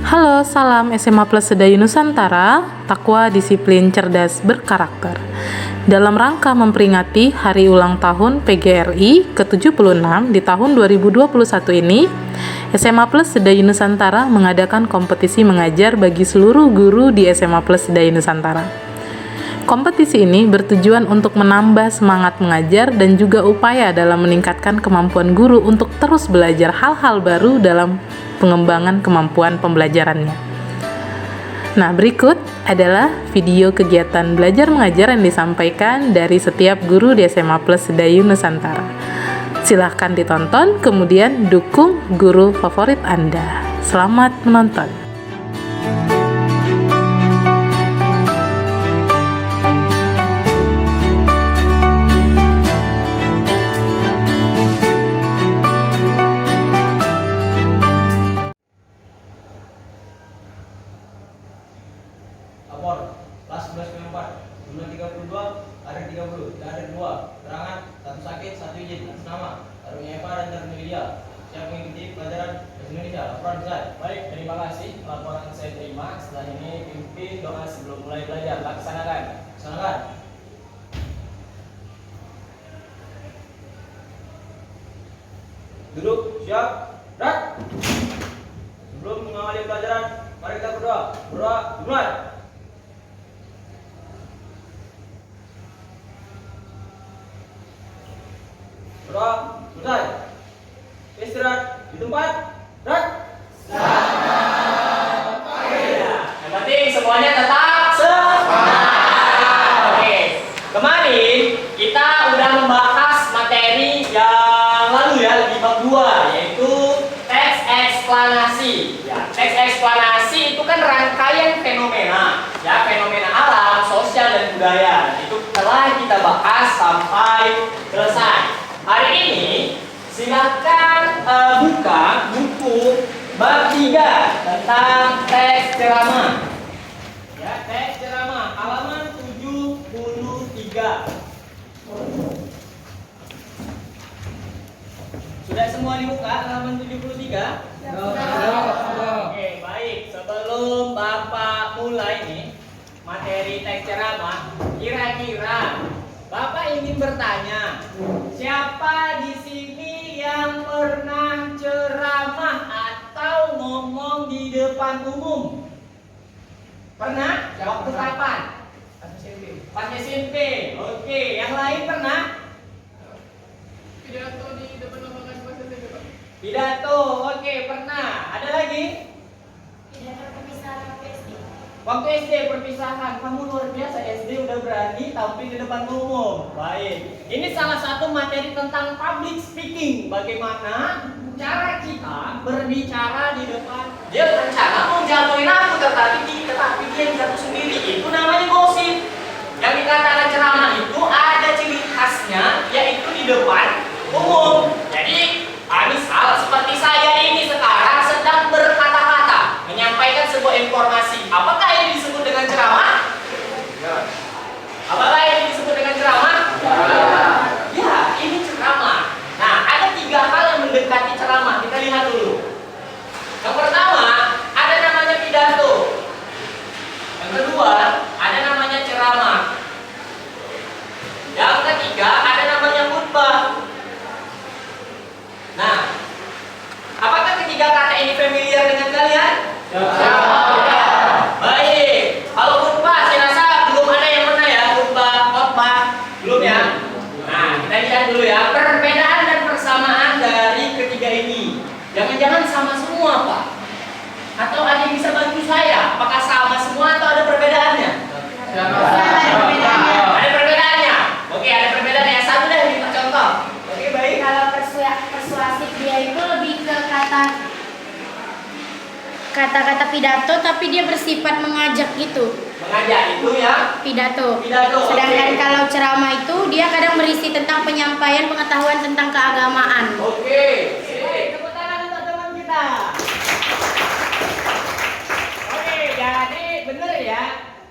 Halo, salam SMA Plus Sedayu Nusantara, takwa disiplin cerdas berkarakter. Dalam rangka memperingati Hari Ulang Tahun PGRI ke-76 di tahun 2021 ini, SMA Plus Sedayu Nusantara mengadakan kompetisi mengajar bagi seluruh guru di SMA Plus Sedayu Nusantara. Kompetisi ini bertujuan untuk menambah semangat mengajar dan juga upaya dalam meningkatkan kemampuan guru untuk terus belajar hal-hal baru dalam pengembangan kemampuan pembelajarannya. Nah, berikut adalah video kegiatan belajar mengajar yang disampaikan dari setiap guru di SMA Plus Sedayu Nusantara. Silahkan ditonton, kemudian dukung guru favorit Anda. Selamat menonton. Lapor, kelas 11 jumlah 32, ada 30, tidak ada 2. Keterangan, 1 sakit, 1 izin, atas nama Karunia Eva dan Ternulia. Siap mengikuti pelajaran bahasa Indonesia. Laporan selesai. Baik, terima kasih. Laporan saya terima. Setelah ini pimpin doa sebelum mulai belajar. Laksanakan. Laksanakan. Duduk, siap, gerak. Sebelum mengawali pelajaran, mari kita berdoa. Berdoa, dimulai. Berdoa, selesai. Istirahat di tempat. Gerak. Yang penting semuanya tetap semangat. Oke. Kemarin kita udah membahas materi yang lalu ya, di bab 2, yaitu teks eksplanasi. Ya, teks eksplanasi itu kan rangkaian fenomena, ya, fenomena alam, sosial dan budaya. Itu telah kita bahas sampai selesai. Hari ini silakan buka buku bab 3 tentang teks ceramah. Ya, teks ceramah halaman 73. Sudah semua dibuka halaman 73? Oke, baik. Sebelum Bapak mulai nih materi teks ceramah, kira-kira Bapak ingin bertanya, siapa di sini yang pernah ceramah atau ngomong di depan umum? Pernah? Waktu kapan? Pas SMP. Oke, yang lain pernah? Pidato di depan rombongan kelas SMP, Pak. Pidato, oke, pernah. Ada lagi? Pidato perpisahan waktu SD. Waktu SD perpisahan, kamu luar biasa, SD udah berani tampil di depan umum. Baik, ini salah satu materi tentang public speaking. Bagaimana cara kita berbicara di depan. Dia berencana mau jatuhin aku, tetapi dia jatuh sendiri. Itu namanya gosip. Yang dikatakan ceramah itu ada ciri khasnya, yaitu di depan umum. Jadi, misal seperti saya ini sekarang sedang berkata-kata, menyampaikan sebuah informasi. Apakah ini disebut dengan ceramah? Ya. Apakah ini disebut dengan ceramah? Ya, ini ceramah. Nah, ada 3 hal yang mendekati ceramah. Kita lihat dulu. Yang pertama, ada namanya pidato. Yang kedua, ada namanya ceramah. Yang ketiga, ada namanya khutbah. Nah, apakah ketiga kata ini familiar dengan kalian? Ya. Baik. Kalau khutbah, saya rasa belum ada yang pernah ya khutbah. Belum ya? Nah, kita lihat dulu ya perbedaan dan persamaan dari ketiga ini. Jangan-jangan sama semua, Pak? Atau ada yang bisa bantu saya? Apakah sama semua atau ada perbedaannya? Ada perbedaannya. Oke, ada perbedaannya. Satu deh kita contoh. Oke, baik. Kalau persuasif dia itu lebih ke kata-kata pidato, tapi dia bersifat mengajak gitu. Mengajak itu ya Pidato. Oke. Sedangkan kalau ceramah itu dia kadang berisi tentang penyampaian pengetahuan tentang keagamaan. Oke. Baik, tepuk tangan untuk teman kita. Oke, jadi benar ya.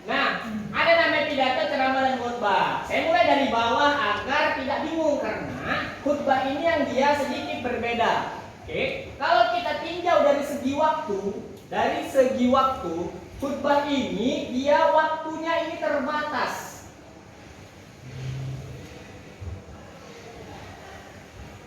Nah, ada namanya pidato, ceramah dan khutbah. Saya mulai dari bawah agar tidak bingung karena khutbah ini yang dia sedikit berbeda. Oke, kalau kita tinjau dari segi waktu dari segi waktu, khutbah ini dia waktunya ini terbatas.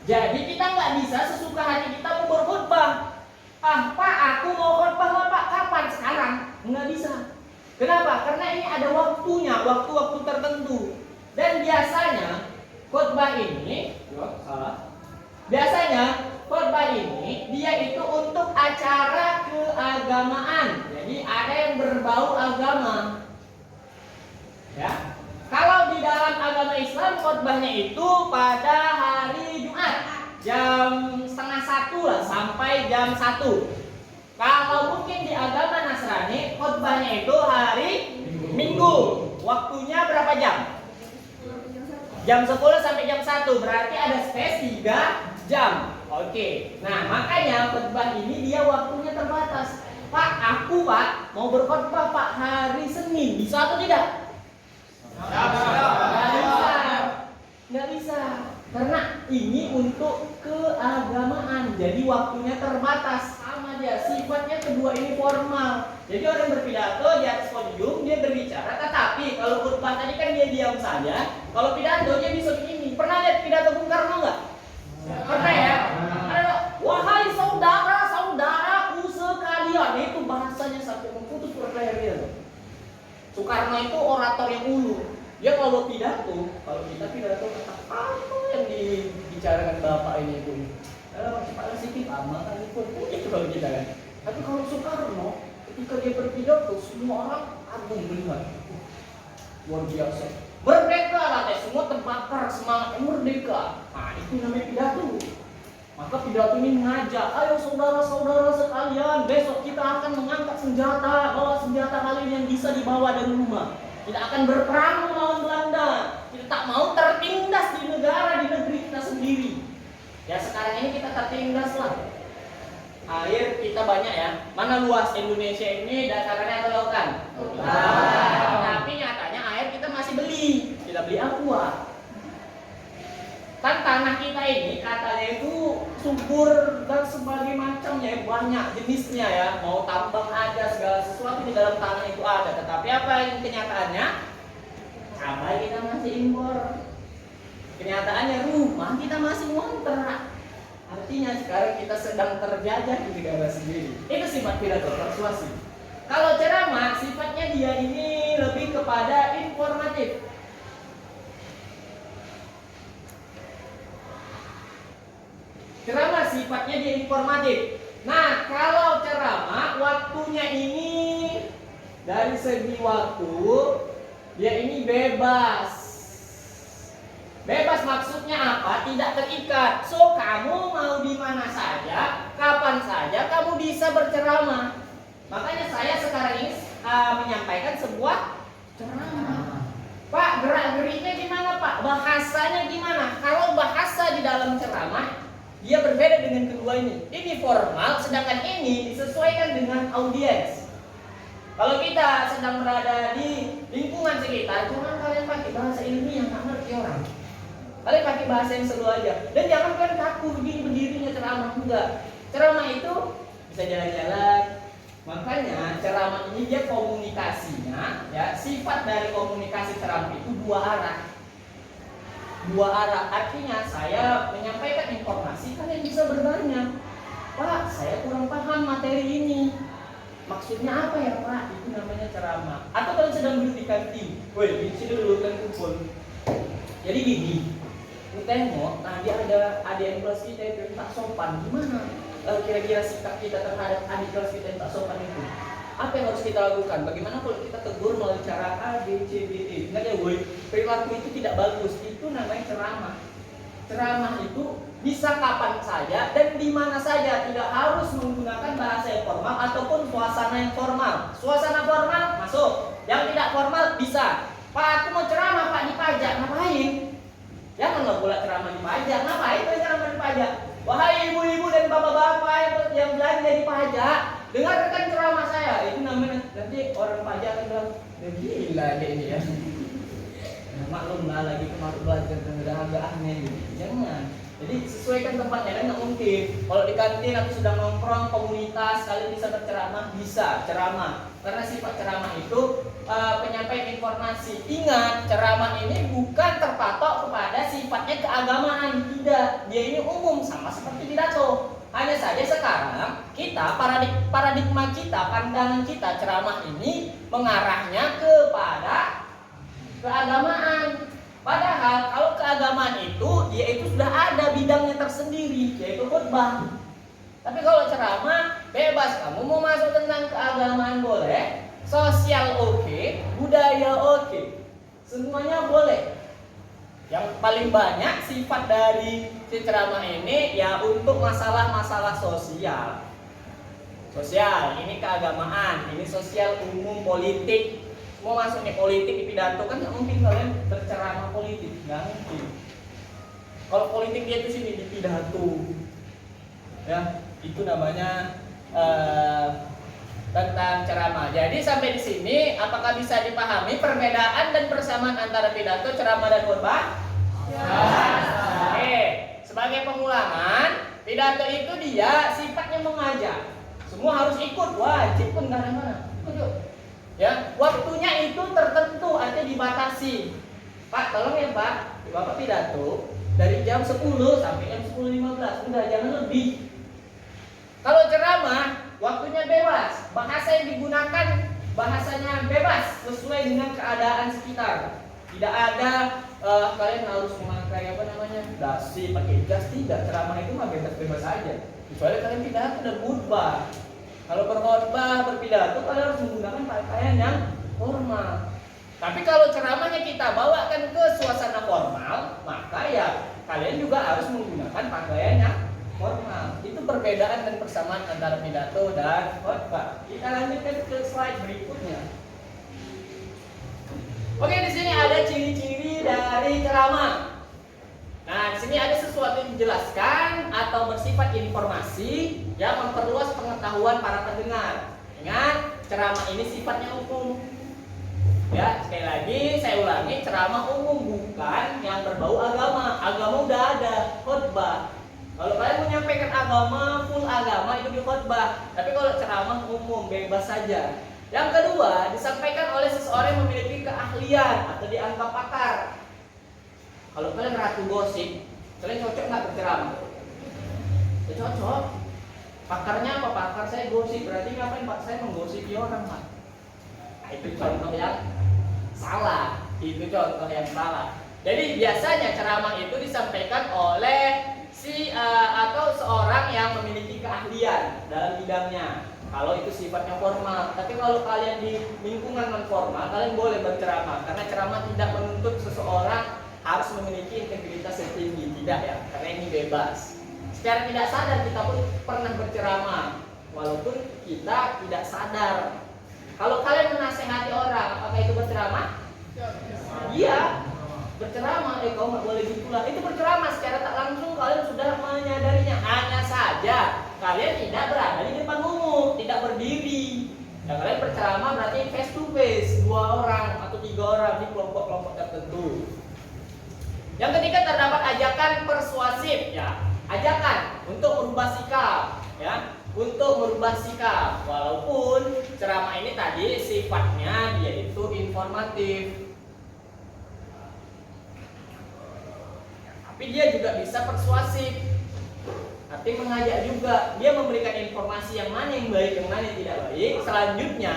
Jadi kita nggak bisa sesuka hati kita mau berkhutbah. Ah Pak, aku mau khutbah lah Pak, kapan? Sekarang? Nggak bisa. Kenapa? Karena ini ada waktunya, waktu-waktu tertentu. Dan biasanya khutbah ini, salah. Biasanya khutbah ini dia itu untuk acara keagamaan. Jadi ada yang berbau agama. Ya. Kalau di dalam agama Islam khutbahnya itu pada hari Jumat jam 12:30 lah sampai jam 1. Kalau mungkin di agama Nasrani khutbahnya itu hari Minggu. Waktunya berapa jam? Jam 10 sampai jam 1. Berarti ada space 3 jam. Oke. Nah, makanya khutbah ini dia waktunya terbatas. Pak, aku Pak mau berkhutbah Pak hari Senin. Bisa atau tidak? Nggak bisa. Karena ini untuk keagamaan. Jadi waktunya terbatas. Sama dia. Sifatnya kedua ini formal. Jadi orang berpidato di atas podium dia berbicara. Tetapi kalau khutbah tadi kan dia diam saja. Kalau pidato dia bisa begini. Pernah lihat pidato Bung Karno nggak? Pernah ya? Wahai saudara-saudaraku sekalian, itu bahasanya sampai memutus leher dia. Soekarno itu orator yang ulu. Dia kalau pidato, kalau kita pidato kata apa yang dibicarakan bapak ini pun, cepat sedikit lama kan itu kalau kita kan. Tapi kalau Soekarno, ketika dia berpidato, semua orang kagum melihat. Luar biasa. Merdeka lah, semua terbakar semangat merdeka. Nah, itu namanya pidato. Maka pidato ini mengajak, ayo saudara-saudara sekalian, besok kita akan mengangkat senjata, bawa senjata kalian yang bisa dibawa dari rumah. Tidak akan berperang melawan Belanda. Kita tak mau tertindas di negara, di negeri kita sendiri. Ya sekarang ini kita tertindas lah. Air kita banyak ya. Mana luas Indonesia ini, datarannya atau lautan? Tapi nyatanya air kita masih beli. Kita beli aqua. Kan tanah kita ini katanya itu subur dan sebagainya macamnya, banyak jenisnya ya. Mau tambang ada, segala sesuatu di dalam tanah itu ada. Tetapi apa yang kenyataannya? Cabai kita masih impor. Kenyataannya rumah kita masih ngontrak. Artinya sekarang kita sedang terjajah di negara sendiri. Itu sifat pidato persuasi. Kalau ceramah sifatnya dia ini lebih kepada informatif. Ceramah sifatnya dia informatif. Nah, kalau ceramah waktunya ini dari segi waktu dia ini bebas. Bebas maksudnya apa? Tidak terikat. So, kamu mau di mana saja, kapan saja kamu bisa berceramah. Makanya saya sekarang ini menyampaikan sebuah ceramah. Pak, gerak-geriknya gimana Pak? Bahasanya gimana? Kalau bahasa di dalam ceramah dia berbeda dengan kedua ini. Ini formal, sedangkan ini disesuaikan dengan audiens. Kalau kita sedang berada di lingkungan sekitar, jangan kalian pakai bahasa ilmiah, nggak ngerti orang. Kalian pakai bahasa yang seru aja. Dan jangan kalian kaku begini berdirinya ceramah, enggak. Ceramah itu bisa jalan-jalan. Makanya ceramah ini dia komunikasinya, ya sifat dari komunikasi ceramah itu dua arah. Dua arah, artinya saya menyampaikan informasi, kalian bisa bertanya, Pak, saya kurang paham materi ini. Maksudnya apa ya Pak? Itu namanya ceramah. Atau kalian sedang duduk di kantin, woi, di sini dulu kan kumpul. Jadi gini, kita tengok, nah dia ada adik kelas kita itu yang tak sopan, gimana? Kira-kira sikap kita terhadap adik kelas kita yang tak sopan itu? Apa yang harus kita lakukan? Bagaimana kalau kita tegur melalui cara A, B, C, D, E? Ingat ya, woi, perilaku itu tidak bagus. Itu namanya ceramah. Ceramah itu bisa kapan saja dan di mana saja, tidak harus menggunakan bahasa yang formal ataupun suasana yang formal. Suasana formal masuk, yang tidak formal bisa. Pak, aku mau ceramah Pak di pajak, ngapain? Jangan nggak boleh ceramah di pajak, ngapain tuh ceramah di pajak? Wahai ibu-ibu dan bapak-bapak yang belanja di pajak, dengarkan ceramah saya. Itu namanya nanti orang pajak akan bilang, gila dia ini ya. Maklum lah lagi kemarin belajar dan udah agak aneh gitu. Jangan. Jadi sesuaikan tempatnya, kan nggak mungkin. Kalau di kantin atau sedang nongkrong komunitas, kalian bisa berceramah, bisa ceramah. Karena sifat ceramah itu penyampaian informasi. Ingat, ceramah ini bukan terpatok kepada sifatnya keagamaan, tidak. Dia ini umum, sama seperti pidato. Hanya saja sekarang kita paradigma kita, pandangan kita ceramah ini mengarahnya kepada keagamaan. Padahal kalau keagamaan itu dia itu sudah ada bidangnya tersendiri, yaitu khutbah. Tapi kalau ceramah bebas, kamu mau masuk tentang keagamaan boleh, sosial oke, budaya oke, semuanya boleh. Yang paling banyak sifat dari si ceramah ini ya untuk masalah-masalah sosial. Sosial, ini keagamaan, ini sosial, umum, politik. Mau masuk nih politik di pidato kan nggak mungkin kalian berceramah politik, nggak mungkin. Kalau politik dia itu sini di pidato, ya itu namanya tentang ceramah. Jadi sampai di sini apakah bisa dipahami perbedaan dan persamaan antara pidato, ceramah dan khutbah? Ya. Oke, sebagai pengulangan, pidato itu dia sifatnya mengajak. Semua harus ikut, wajib pun nggak ada mana. Ikut. Ya, waktunya itu tertentu, artinya dibatasi. Pak, tolong ya Pak, Bapak pidato dari jam 10 sampai jam 10.15, udah jangan lebih. Kalau ceramah, waktunya bebas, bahasa yang digunakan bahasanya bebas sesuai dengan keadaan sekitar. Tidak ada kalian harus memakai dasi, pakai jas, tidak. Ceramah itu mah bebas-bebas saja. Kecuali kalian pidato dan khutbah. Kalau berkhutbah, berpidato, kalian harus menggunakan pakaian yang formal. Tapi kalau ceramahnya kita bawakan ke suasana formal, maka ya kalian juga harus menggunakan pakaian yang formal. Itu perbedaan dan persamaan antara pidato dan khutbah. Kita lanjutkan ke slide berikutnya. Oke, di sini ada ciri-ciri dari ceramah. Nah, di sini ada sesuatu yang dijelaskan atau bersifat informasi yang memperluas pengetahuan para pendengar. Ingat, ceramah ini sifatnya umum. Ya, sekali lagi saya ulangi, ceramah umum bukan yang berbau agama. Agama udah ada, khutbah. Kalau kalian menyampaikan agama, full agama itu di khutbah. Tapi kalau ceramah umum, bebas saja. Yang kedua, disampaikan oleh seseorang yang memiliki keahlian atau dianggap pakar. Kalau kalian ratu gosip, kalian cocok nggak berceramah? Ya cocok. Pakarnya apa? Pakar saya gosip, berarti ngapain Pak? Saya menggosipi orang Pak. Nah, itu contoh yang salah. Itu contoh yang salah. Jadi biasanya ceramah itu disampaikan oleh atau seorang yang memiliki keahlian dalam bidangnya. Kalau itu sifatnya formal. Tapi kalau kalian di lingkungan non formal, kalian boleh berceramah karena ceramah tidak menuntut seseorang harus memiliki integritas yang tinggi, tidak ya, karena ini bebas. Secara tidak sadar kita pun pernah berceramah, walaupun kita tidak sadar. Kalau kalian menasehati orang, apakah itu berceramah? Iya, berceramah. Kau nggak boleh gitulah. Itu berceramah secara tak langsung kalian sudah menyadarinya. Hanya saja kalian tidak berada di depan umum, tidak berdiri. Ya, kalian berceramah berarti face to face, 2 orang atau 3 orang di kelompok-kelompok tertentu. Yang ketiga terdapat ajakan persuasif, ya, ajakan untuk merubah sikap, ya, untuk merubah sikap. Walaupun ceramah ini tadi sifatnya dia itu informatif, tapi dia juga bisa persuasif, arti mengajak juga. Dia memberikan informasi yang mana yang baik, yang mana yang tidak baik. Selanjutnya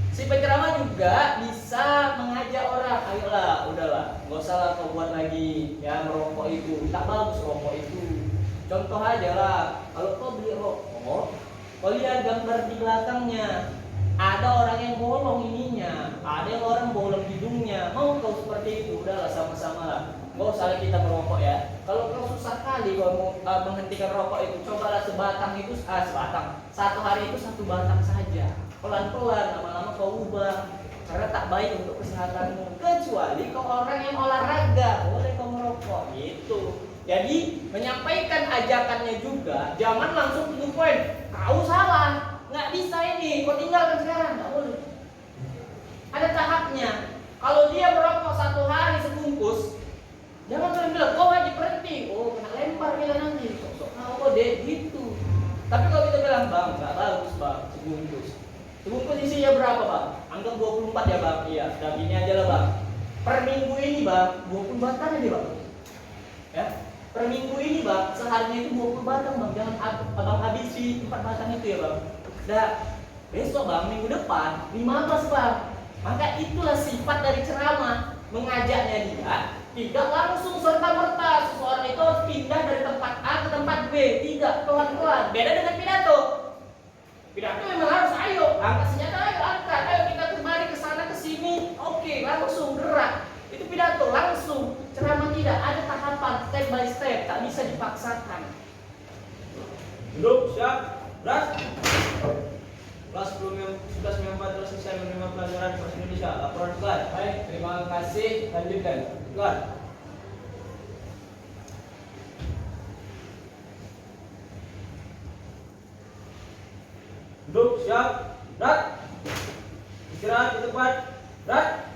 si penceramah juga bisa mengajak orang, ayolah, udahlah, nggak usah lah kau buat lagi, ya merokok itu, tak bagus rokok itu. Contoh aja lah, kalau kau beli rokok, kau lihat gambar di belakangnya, ada orang yang bolong ininya, ada yang orang bolong hidungnya, mau kau seperti itu, udahlah sama-sama lah, nggak usah lah kita merokok ya. Kalau kau susah kali kau mau menghentikan rokok itu, cobalah sebatang itu, satu hari itu 1 batang saja. Pelan-pelan, lama-lama kau ubah, karena tak baik untuk kesehatanmu. Kecuali kau orang yang olahraga, boleh kau merokok gitu. Jadi menyampaikan ajakannya juga, jangan langsung to the point. Kau salah, nggak bisa ini, kau tinggalkan sekarang, nggak boleh. Ada tahapnya. Kalau dia merokok 1 hari sebungkus, jangan kalian bilang kau wajib berhenti. Oh, kena lempar ya Tapi kalau kita bilang bang, nggak bagus bang, sebungkus. Sebungkus isinya berapa bang? Anggap 24 ya bang. Iya, dan ini aja lah bang. Per minggu ini bang, 20 batang aja bang. Ya, per minggu ini bang, seharinya itu 20 batang bang. Jangan abang habisi 4 batang itu ya bang. Dah, besok bang, minggu depan 15 bang. Maka itulah sifat dari ceramah, mengajaknya dia tidak langsung serta-merta. Seseorang itu harus pindah dari tempat A ke tempat B, tidak pelan-pelan. Beda dengan pidato. Pidato memang harus ayo, angkat senjata, ayo angkat, ayo kita kembali ke sana ke sini. Oke, langsung gerak. Itu pidato langsung. Ceramah tidak ada tahapan, step by step, tak bisa dipaksakan. Duduk, siap, beras. Kelas 10 telah selesai menerima pelajaran bahasa Indonesia. Laporan kelas. Baik, terima kasih. Lanjutkan. Kelas. Duduk, siap, berat. Istirahat di tempat, berat.